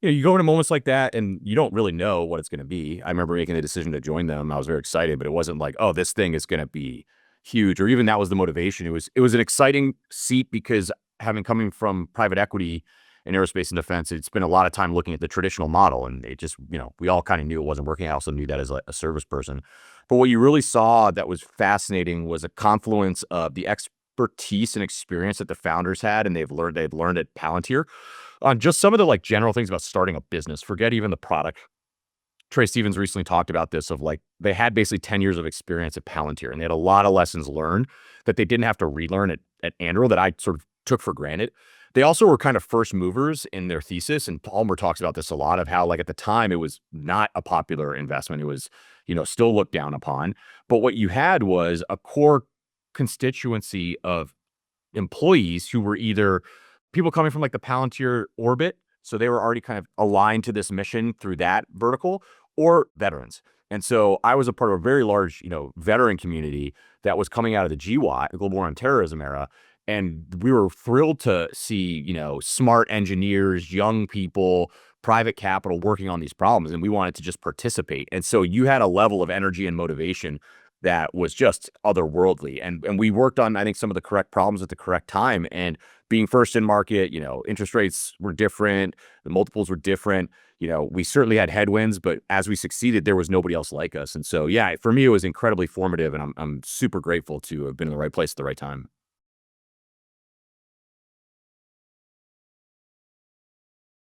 You go into moments like that and you don't really know what it's going to be. I remember making the decision to join them. I was very excited, but it wasn't like, oh, this thing is going to be huge, or even that was the motivation. It was an exciting seat because having coming from private equity in aerospace and defense, it's been a lot of time looking at the traditional model, and it just, we all kind of knew it wasn't working. I also knew that as a service person. But what you really saw that was fascinating was a confluence of the expertise and experience that the founders had, and they've learned at Palantir on just some of the like general things about starting a business. Forget even the product. Trey Stevens recently talked about this of like they had basically 10 years of experience at Palantir, and they had a lot of lessons learned that they didn't have to relearn at Anduril that I sort of took for granted. They also were kind of first movers in their thesis. And Palmer talks about this a lot of how like at the time it was not a popular investment. It was, still looked down upon. But what you had was a core constituency of employees who were either people coming from like the Palantir orbit. So they were already kind of aligned to this mission through that vertical, or veterans. And so I was a part of a very large, veteran community that was coming out of the GWAT, the Global War on Terrorism era. And we were thrilled to see, smart engineers, young people, private capital working on these problems. And we wanted to just participate. And so you had a level of energy and motivation that was just otherworldly. And we worked on, I think, some of the correct problems at the correct time. And being first in market, interest rates were different, the multiples were different. We certainly had headwinds, but as we succeeded, there was nobody else like us. And so, yeah, for me, it was incredibly formative, and I'm super grateful to have been in the right place at the right time.